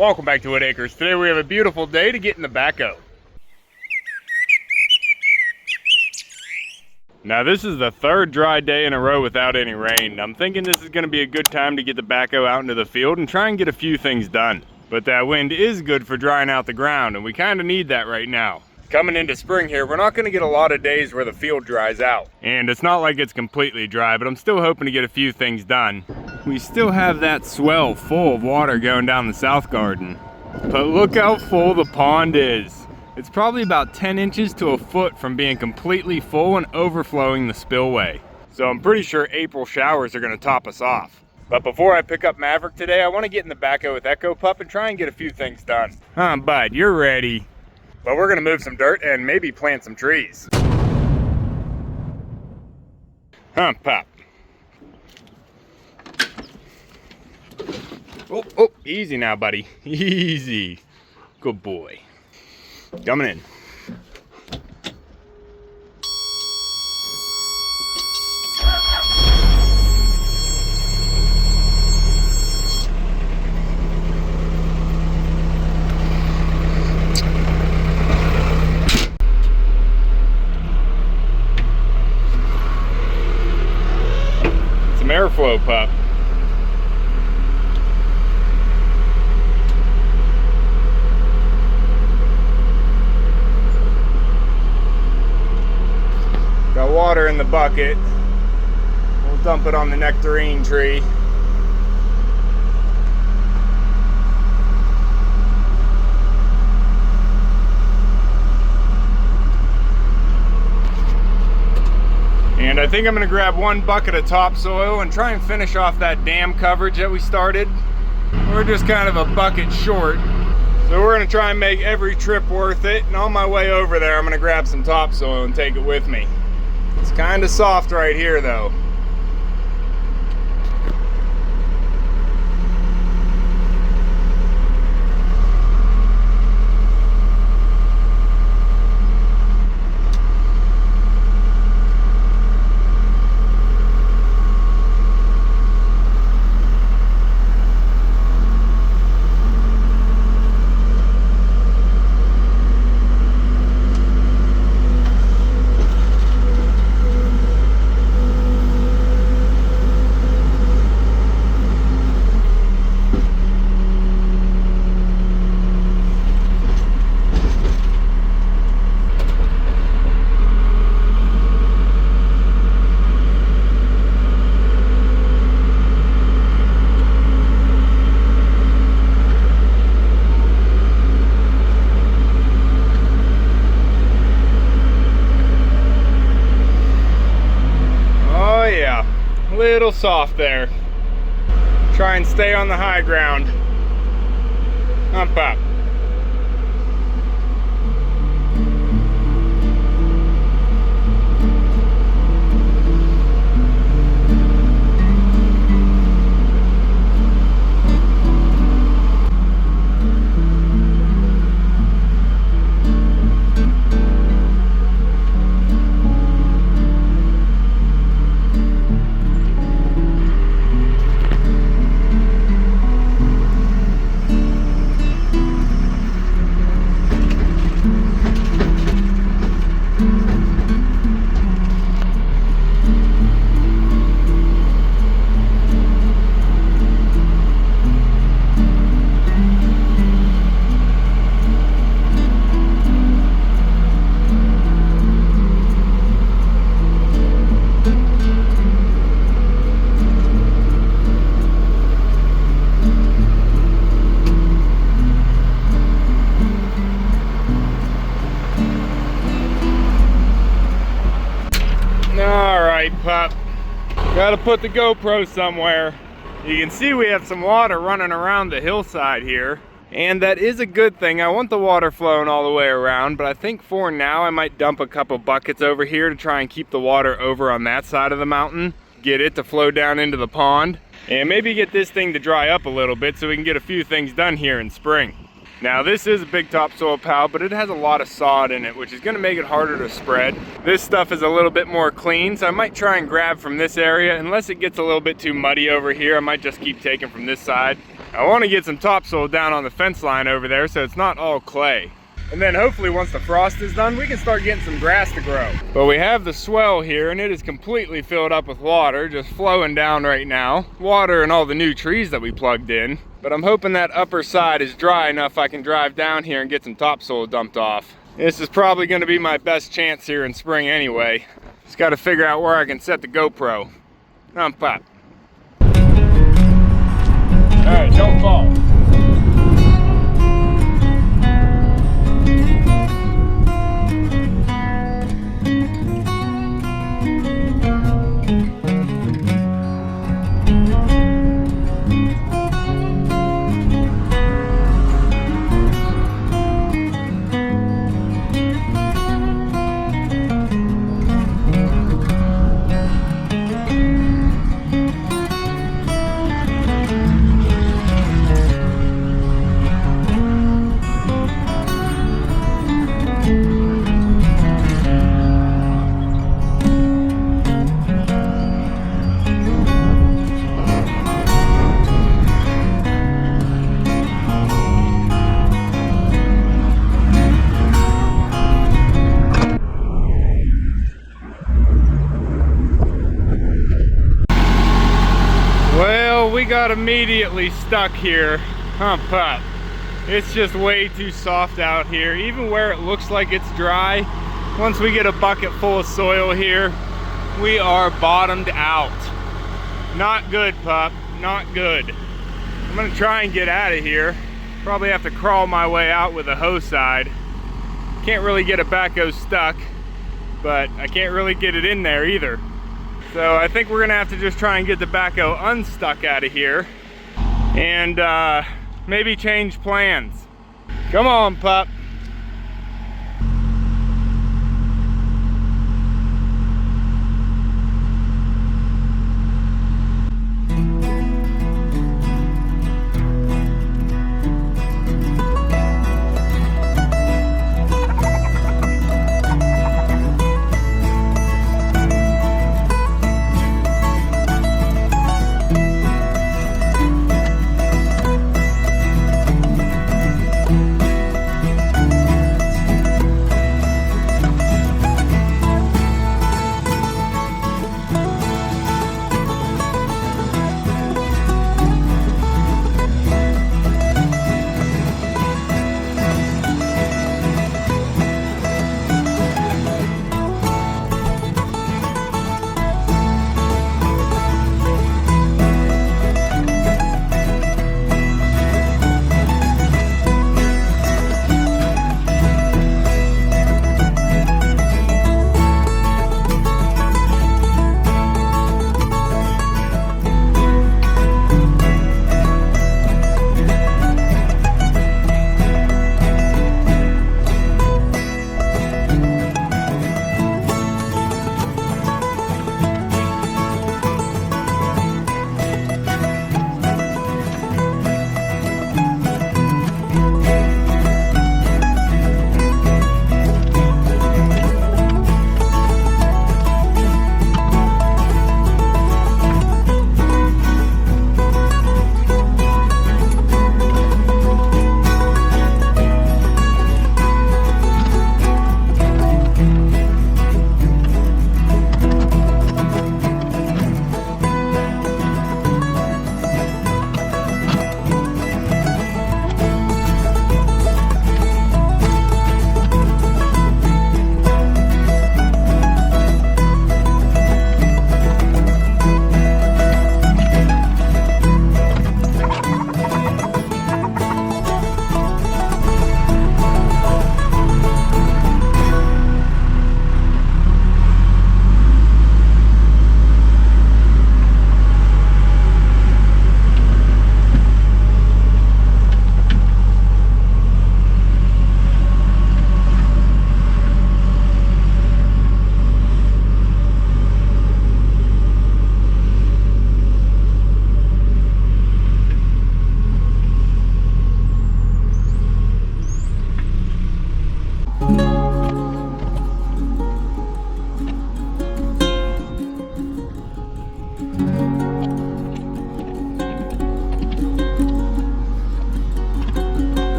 Welcome back to Whitt Acres. Today we have a beautiful day to get in the backhoe. Now this is the third dry day in a row without any rain. I'm thinking this is going to be a good time to get the backhoe out into the field and try and get a few things done. But that wind is good for drying out the ground, and we kind of need that right now. Coming into spring here, we're not going to get a lot of days where the field dries out. And it's not like it's completely dry, but I'm still hoping to get a few things done. We still have that swell full of water going down the south garden. But look how full the pond is. It's probably about 10 inches to a foot from being completely full and overflowing the spillway. So I'm pretty sure April showers are going to top us off. But before I pick up Maverick today, I want to get in the backhoe with Echo Pup and try and get a few things done. Bud, you're ready. But we're going to move some dirt and maybe plant some trees. Pup. Oh, easy now, buddy. Easy. Good boy. Coming in. Some airflow, pup. Got water in the bucket. We'll dump it on the nectarine tree. And I think I'm going to grab one bucket of topsoil and try and finish off that dam coverage that we started. We're just kind of a bucket short. So we're going to try and make every trip worth it. And on my way over there, I'm going to grab some topsoil and take it with me. It's kind of soft right here though. Little soft there. Try and stay on the high ground. Up. Pup. Gotta put the GoPro somewhere. You can see we have some water running around the hillside here, and that is a good thing. I want the water flowing all the way around, but I think for now I might dump a couple buckets over here to try and keep the water over on that side of the mountain, get it to flow down into the pond, and maybe get this thing to dry up a little bit so we can get a few things done here in spring. Now this is a big topsoil pile, but it has a lot of sod in it, which is going to make it harder to spread. This stuff is a little bit more clean, so I might try and grab from this area. Unless it gets a little bit too muddy over here, I might just keep taking from this side. I want to get some topsoil down on the fence line over there so it's not all clay. And then hopefully once the frost is done, we can start getting some grass to grow. But we have the swell here and it is completely filled up with water, just flowing down right now. Water and all the new trees that we plugged in. But I'm hoping that upper side is dry enough I can drive down here and get some topsoil dumped off. This is probably gonna be my best chance here in spring anyway. Just gotta figure out where I can set the GoPro. Pop. All right, don't fall. We got immediately stuck here. Pup. It's just way too soft out here. Even where it looks like it's dry, once we get a bucket full of soil here, we are bottomed out. Not good, pup. Not good. I'm gonna try and get out of here. Probably have to crawl my way out with a hoe side. Can't really get a backhoe stuck, but I can't really get it in there either. So I think we're gonna have to just try and get the backhoe unstuck out of here and maybe change plans. Come on, pup.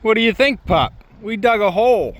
What do you think, pup? We dug a hole.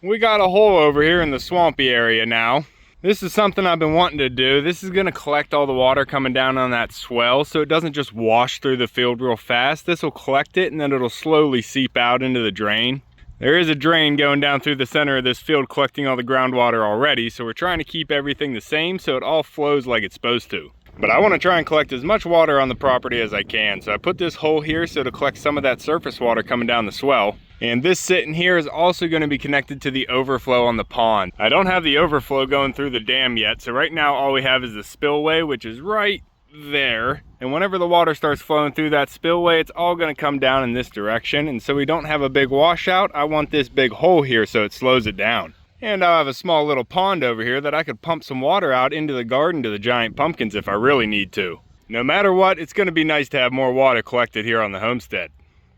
We got a hole over here in the swampy area now. This is something I've been wanting to do. This is gonna collect all the water coming down on that swell so it doesn't just wash through the field real fast. This will collect it and then it'll slowly seep out into the drain. There is a drain going down through the center of this field collecting all the groundwater already, so we're trying to keep everything the same so it all flows like it's supposed to. But I want to try and collect as much water on the property as I can, so I put this hole here so to collect some of that surface water coming down the swell. And this sitting here is also going to be connected to the overflow on the pond. I don't have the overflow going through the dam yet, so right now all we have is the spillway, which is right there. And whenever the water starts flowing through that spillway, it's all going to come down in this direction. And so we don't have a big washout. I want this big hole here so it slows it down. And I'll have a small little pond over here that I could pump some water out into the garden to the giant pumpkins if I really need to. No matter what, it's going to be nice to have more water collected here on the homestead.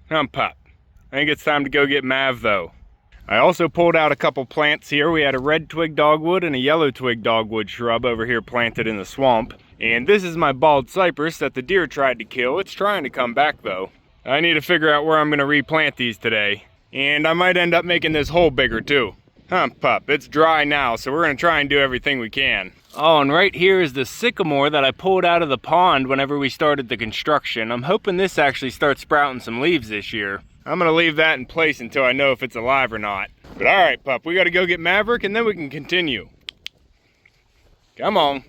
Pup. I think it's time to go get Mav though. I also pulled out a couple plants here. We had a red twig dogwood and a yellow twig dogwood shrub over here planted in the swamp. And this is my bald cypress that the deer tried to kill. It's trying to come back though. I need to figure out where I'm going to replant these today. And I might end up making this hole bigger too. Pup, it's dry now, so we're going to try and do everything we can. Oh, and right here is the sycamore that I pulled out of the pond whenever we started the construction. I'm hoping this actually starts sprouting some leaves this year. I'm going to leave that in place until I know if it's alive or not. But all right, pup, we got to go get Maverick and then we can continue. Come on.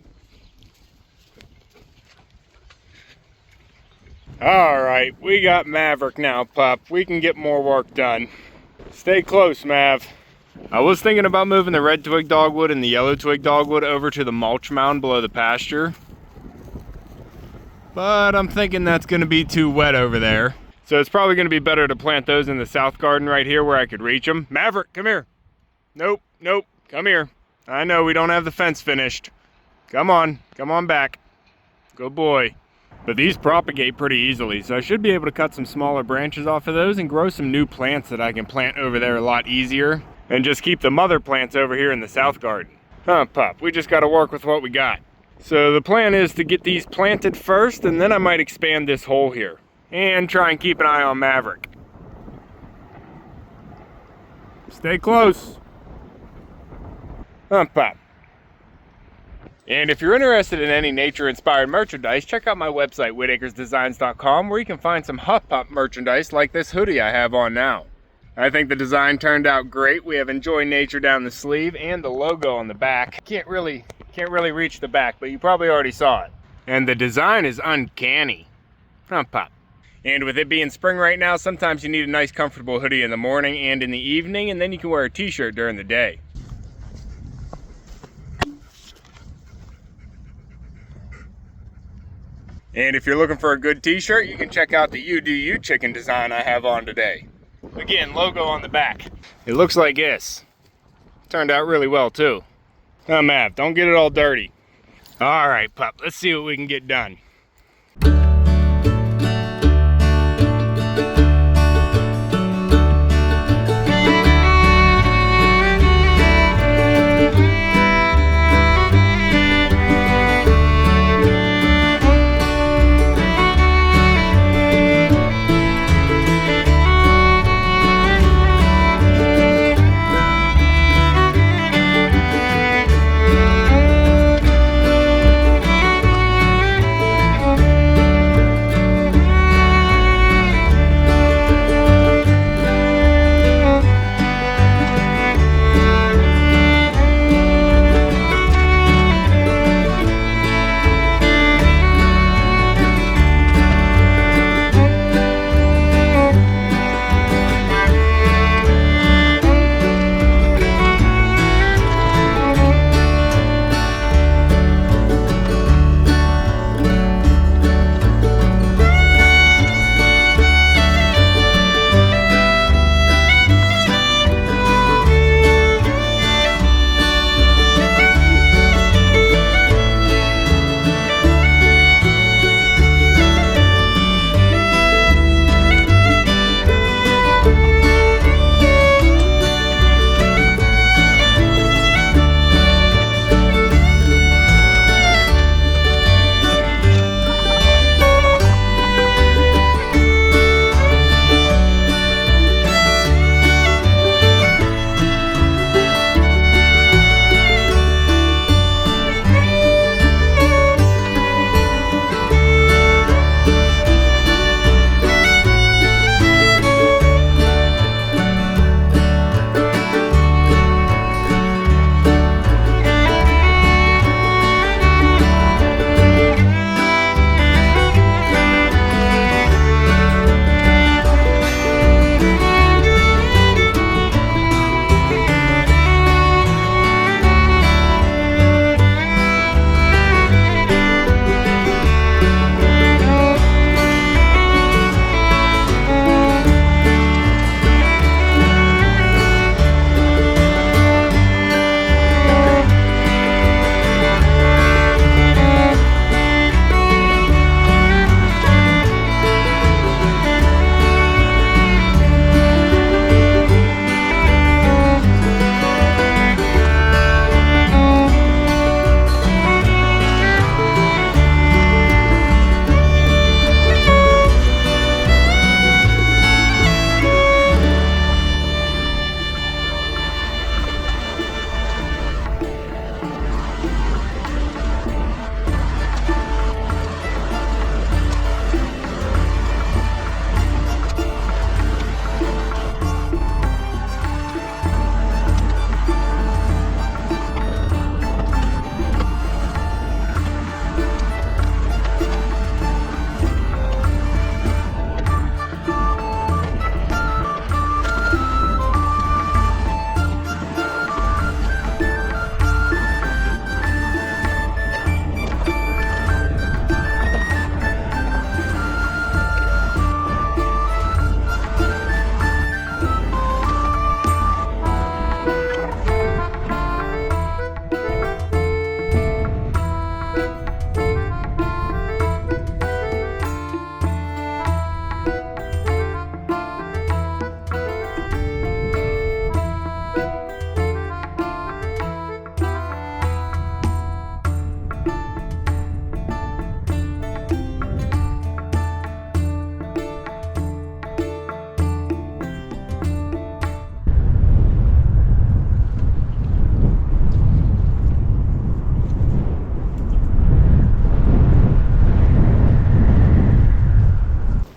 All right, we got Maverick now, pup. We can get more work done. Stay close, Mav. I was thinking about moving the red twig dogwood and the yellow twig dogwood over to the mulch mound below the pasture. But I'm thinking that's going to be too wet over there. So it's probably going to be better to plant those in the south garden right here where I could reach them. Maverick, come here. Nope, come here. I know we don't have the fence finished. Come on back. Good boy. But these propagate pretty easily, so I should be able to cut some smaller branches off of those and grow some new plants that I can plant over there a lot easier. And just keep the mother plants over here in the south garden. Pup, we just got to work with what we got. So the plan is to get these planted first, and then I might expand this hole here. And try and keep an eye on Maverick. Stay close. Pup. And if you're interested in any nature-inspired merchandise, check out my website, whittacresdesigns.com, where you can find some Huff Pup merchandise like this hoodie I have on now. I think the design turned out great. We have Enjoy Nature down the sleeve and the logo on the back. Can't really reach the back, but you probably already saw it. And the design is uncanny. Pup. And with it being spring right now, sometimes you need a nice comfortable hoodie in the morning and in the evening, and then you can wear a t-shirt during the day. And if you're looking for a good t-shirt, you can check out the You Do You chicken design I have on today. Again, logo on the back. It looks like this. Turned out really well too. Mav, don't get it all dirty. All right, pup, let's see what we can get done.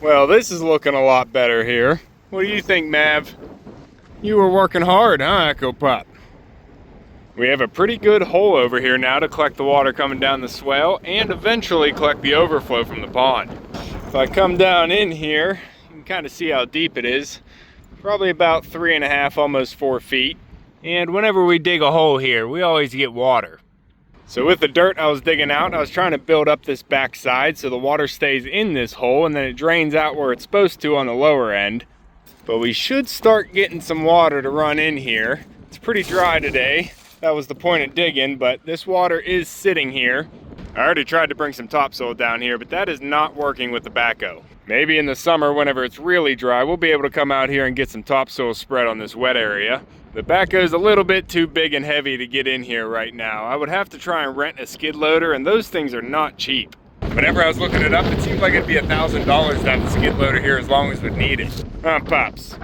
Well, this is looking a lot better here. What do you think, Mav? You were working hard, huh, Echo Pup? We have a pretty good hole over here now to collect the water coming down the swale and eventually collect the overflow from the pond. If I come down in here, you can kind of see how deep it is. Probably about 3.5, almost 4 feet. And whenever we dig a hole here, we always get water. So with the dirt I was digging out, I was trying to build up this back side so the water stays in this hole and then it drains out where it's supposed to on the lower end. But we should start getting some water to run in here. It's pretty dry today. That was the point of digging, but this water is sitting here. I already tried to bring some topsoil down here, but that is not working with the backhoe. Maybe in the summer, whenever it's really dry, we'll be able to come out here and get some topsoil spread on this wet area. The backhoe is a little bit too big and heavy to get in here right now. I would have to try and rent a skid loader, and those things are not cheap. Whenever I was looking it up, it seemed like it'd be $1,000 to have the skid loader here as long as we'd need it. Huh, Pops?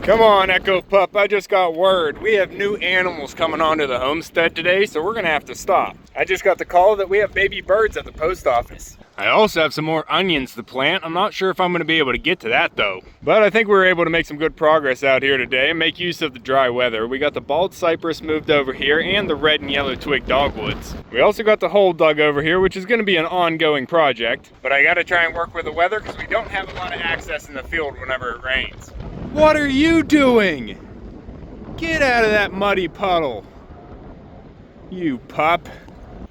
Come on, Echo Pup, I just got word. We have new animals coming onto the homestead today, so we're gonna have to stop. I just got the call that we have baby birds at the post office. I also have some more onions to plant. I'm not sure if I'm gonna be able to get to that though. But I think we were able to make some good progress out here today and make use of the dry weather. We got the bald cypress moved over here and the red and yellow twig dogwoods. We also got the hole dug over here, which is gonna be an ongoing project. But I gotta try and work with the weather because we don't have a lot of access in the field whenever it rains. What are you doing? Get out of that muddy puddle, you pup.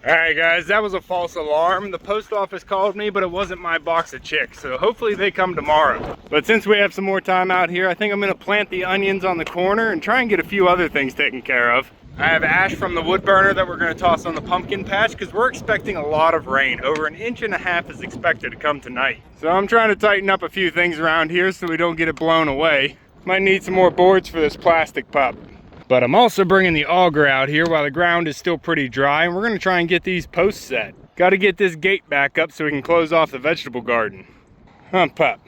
All right, guys, that was a false alarm. The post office called me, but it wasn't my box of chicks, so hopefully they come tomorrow. But since we have some more time out here, I think I'm gonna plant the onions on the corner and try and get a few other things taken care of. I have ash from the wood burner that we're gonna toss on the pumpkin patch because we're expecting a lot of rain. Over 1.5 inches is expected to come tonight. So I'm trying to tighten up a few things around here so we don't get it blown away. Might need some more boards for this plastic pup. But I'm also bringing the auger out here while the ground is still pretty dry, and we're gonna try and get these posts set. Gotta get this gate back up so we can close off the vegetable garden. Huh, pup?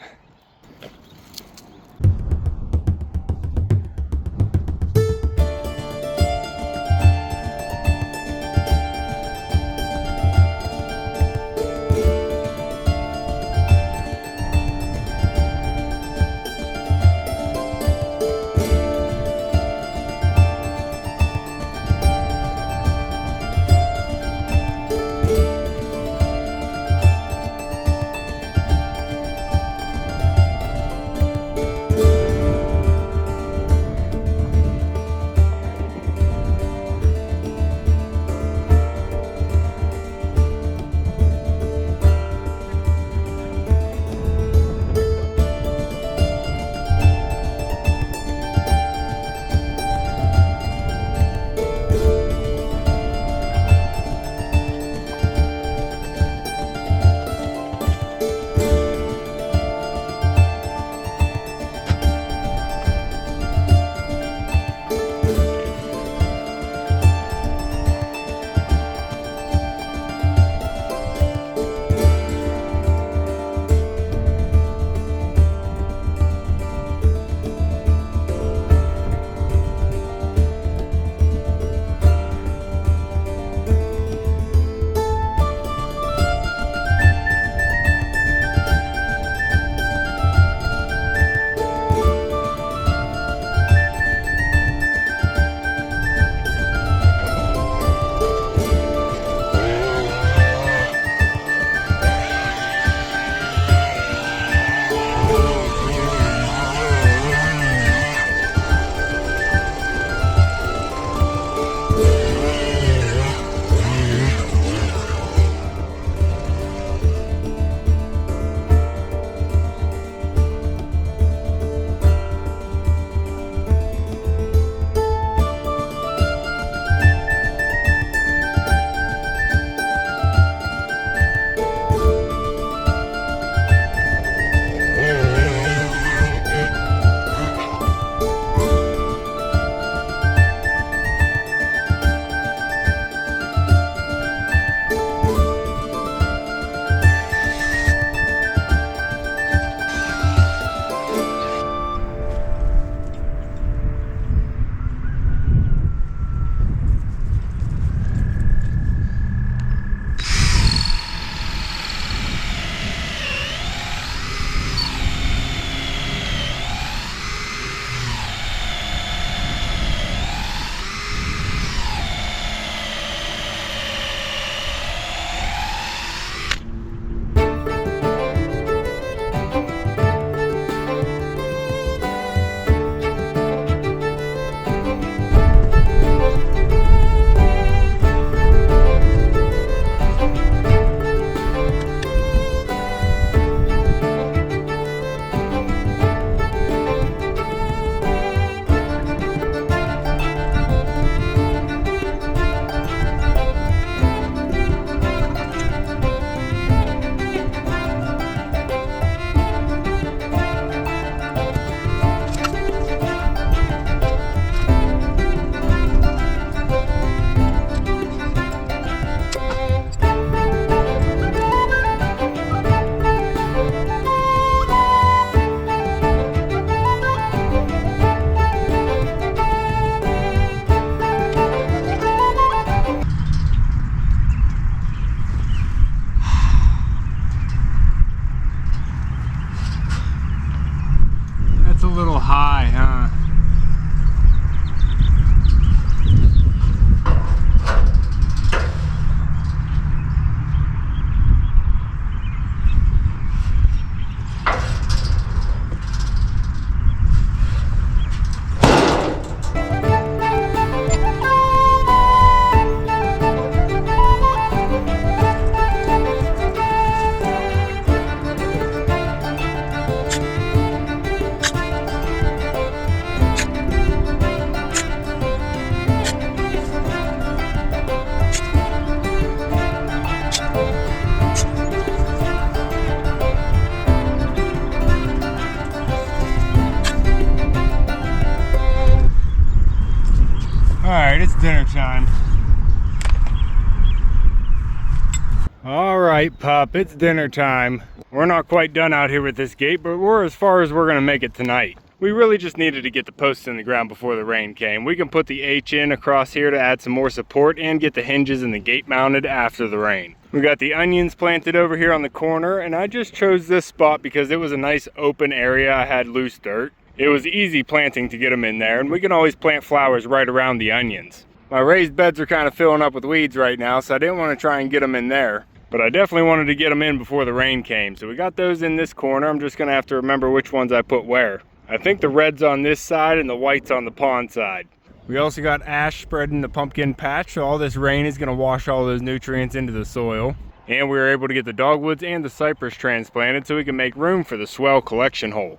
right, pup, it's dinner time. We're not quite done out here with this gate, but we're as far as we're gonna make it tonight. We really just needed to get the posts in the ground before the rain came. We can put the H in across here to add some more support and get the hinges and the gate mounted after the rain. We got the onions planted over here on the corner, and I just chose this spot because it was a nice open area. I had loose dirt. It was easy planting to get them in there, and we can always plant flowers right around the onions. My raised beds are kind of filling up with weeds right now, so I didn't want to try and get them in there. But I definitely wanted to get them in before the rain came. So we got those in this corner. I'm just going to have to remember which ones I put where. I think the red's on this side and the white's on the pond side. We also got ash spread in the pumpkin patch, so all this rain is going to wash all those nutrients into the soil. And we were able to get the dogwoods and the cypress transplanted so we can make room for the swell collection hole.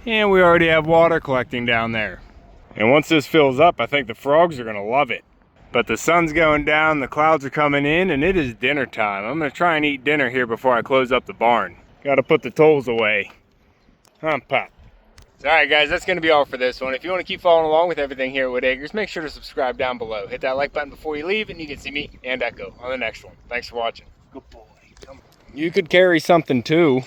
And we already have water collecting down there. And once this fills up, I think the frogs are going to love it. But the sun's going down, the clouds are coming in, and it is dinner time. I'm going to try and eat dinner here before I close up the barn. Got to put the tolls away. Pop. So, alright guys, that's going to be all for this one. If you want to keep following along with everything here at Whitt Acres, make sure to subscribe down below. Hit that like button before you leave, and you can see me and Echo on the next one. Thanks for watching. Good boy. You could carry something too.